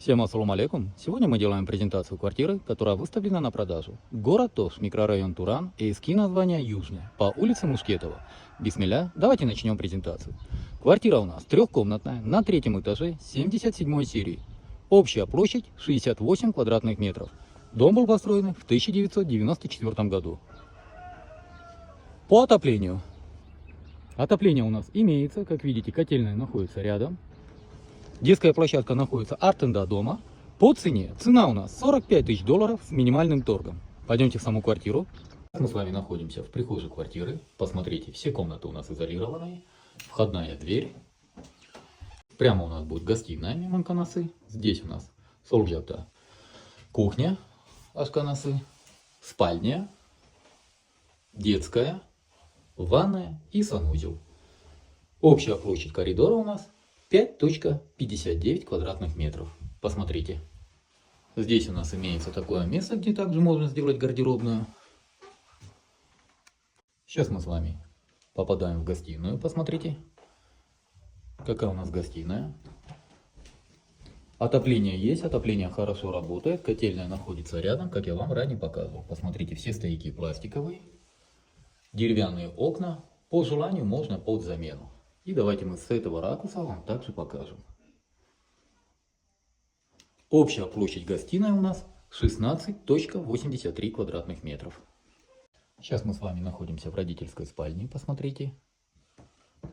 Всем ассаламу алейкум. Сегодня мы делаем презентацию квартиры, которая выставлена на продажу. Город Тош, микрорайон Туран, ИСКИ название Южная, по улице Мушкетова. Бисмилля, давайте начнем презентацию. Квартира у нас трехкомнатная, на третьем этаже, 77 серии. Общая площадь 68 квадратных метров. Дом был построен в 1994 году. По отоплению. Отопление у нас имеется, как видите, котельная находится рядом. Детская площадка находится от и до дома. По цене. Цена у нас 45 тысяч долларов с минимальным торгом. Пойдемте в саму квартиру. Мы с вами находимся в прихожей квартиры. Посмотрите, все комнаты у нас изолированные. Входная дверь. Прямо у нас будет гостиная мемканасы. Здесь у нас солджакта кухня ашканасы. Спальня. Детская. Ванная и санузел. Общая площадь коридора у нас 5,59 квадратных метров. Посмотрите. Здесь у нас имеется такое место, где также можно сделать гардеробную. Сейчас мы с вами попадаем в гостиную. Посмотрите, какая у нас гостиная. Отопление есть, отопление хорошо работает. Котельная находится рядом, как я вам ранее показывал. Посмотрите, все стояки пластиковые. Деревянные окна. По желанию можно под замену. И давайте мы с этого ракурса вам также покажем. Общая площадь гостиной у нас 16,83 квадратных метров. Сейчас мы с вами находимся в родительской спальне. Посмотрите.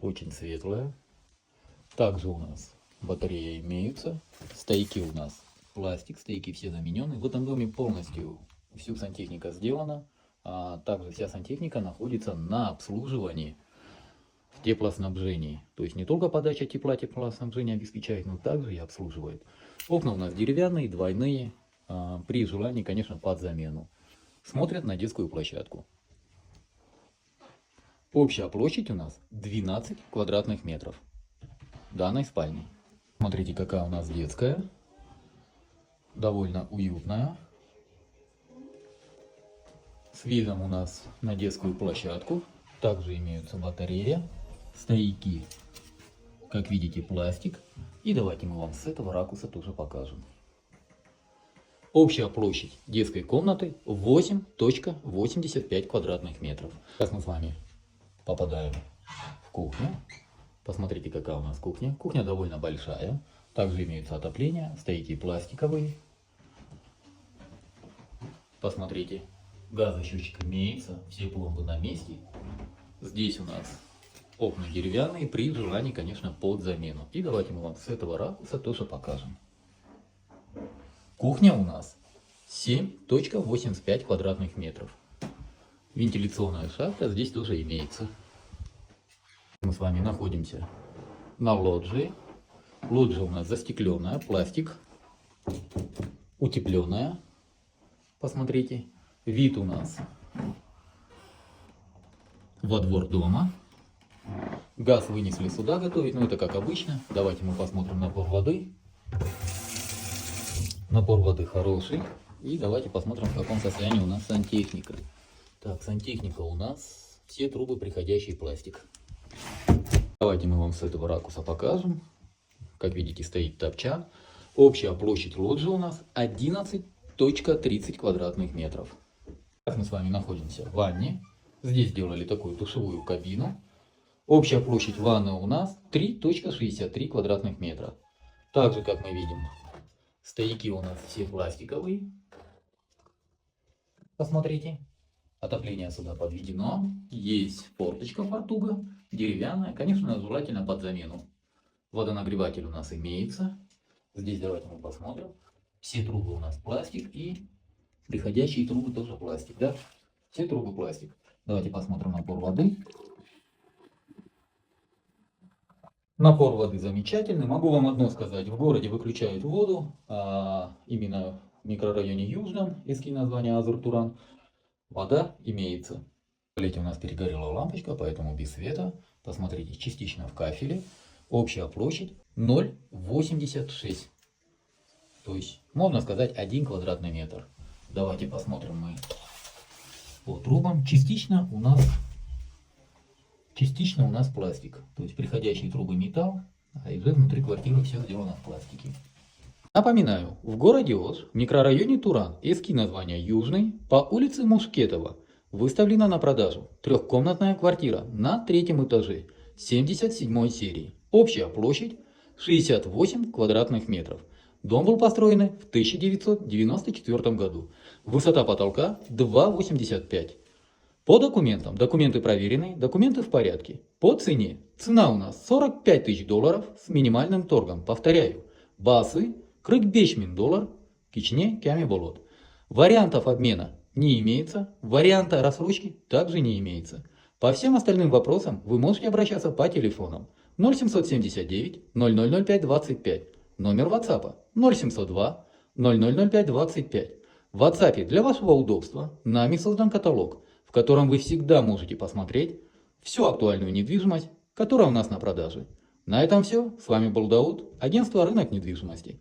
Очень светлая. Также у нас батареи имеются. Стояки у нас пластик. Стояки все заменены. В этом доме полностью всю сантехника сделана. А также вся сантехника находится на обслуживании. В теплоснабжении. То есть не только подача тепла теплоснабжения обеспечает, но также и обслуживает. Окна у нас деревянные, двойные. При желании, конечно, под замену. Смотрят на детскую площадку. Общая площадь у нас 12 квадратных метров данной спальни. Смотрите, какая у нас детская. Довольно уютная. С видом у нас на детскую площадку. Также имеются батарея. Стояки, как видите, пластик. И давайте мы вам с этого ракурса тоже покажем. Общая площадь детской комнаты 8,85 квадратных метров. Сейчас мы с вами попадаем в кухню. Посмотрите, какая у нас кухня. Кухня довольно большая. Также имеется отопление. Стояки пластиковые. Посмотрите, газосчетчик имеется. Все пломбы на месте. Здесь у нас окна деревянные, при желании, конечно, под замену. И давайте мы вам с этого ракурса тоже покажем. Кухня у нас 7,85 квадратных метров. Вентиляционная шахта здесь тоже имеется. Мы с вами находимся на лоджии. Лоджия у нас застекленная, пластик, утепленная. Посмотрите, вид у нас во двор дома. Газ вынесли сюда готовить, но это как обычно. Давайте мы посмотрим напор воды. Напор воды хороший. И давайте посмотрим, в каком состоянии у нас сантехника. Так, сантехника у нас все трубы приходящий пластик. Давайте мы вам с этого ракурса покажем. Как видите, стоит топчан. Общая площадь лоджии у нас 11,30 квадратных метров. Сейчас мы с вами находимся в ванне. Здесь сделали такую душевую кабину. Общая площадь ванны у нас 3,63 квадратных метра. Также, как мы видим, стояки у нас все пластиковые. Посмотрите. Отопление сюда подведено. Есть форточка фортуга. Деревянная. Конечно, желательно под замену. Водонагреватель у нас имеется. Здесь давайте мы посмотрим. Все трубы у нас пластик. И приходящие трубы тоже пластик. Да? Все трубы пластик. Давайте посмотрим напор воды. Напор воды замечательный. Могу вам одно сказать. В городе выключают воду. Именно в микрорайоне Южном, ИСКИ название Азур-Туран, вода имеется. В туалете у нас перегорела лампочка, поэтому без света. Посмотрите, частично в кафеле. Общая площадь 0,86. То есть, можно сказать, 1 квадратный метр. Давайте посмотрим мы по трубам. Частично у нас пластик. То есть приходящие трубы металл, а уже внутри квартиры все сделано в пластике. Напоминаю, в городе Ош, в микрорайоне Туран, эски названия Южный, по улице Мушкетова, выставлена на продажу трехкомнатная квартира на третьем этаже 77 серии. Общая площадь 68 квадратных метров. Дом был построен в 1994 году. Высота потолка 2,85. По документам. Документы проверены, документы в порядке. По цене. Цена у нас $45 000 с минимальным торгом. Повторяю. Басы 45 000 доллар, кичне кями болот. Вариантов обмена не имеется, варианта рассрочки также не имеется. По всем остальным вопросам вы можете обращаться по телефонам 0779 0005 25, номер WhatsApp 0702 0005 25. В WhatsApp для вашего удобства нами создан каталог, в котором вы всегда можете посмотреть всю актуальную недвижимость, которая у нас на продаже. На этом все. С вами был Дауд, агентство «Рынок недвижимости».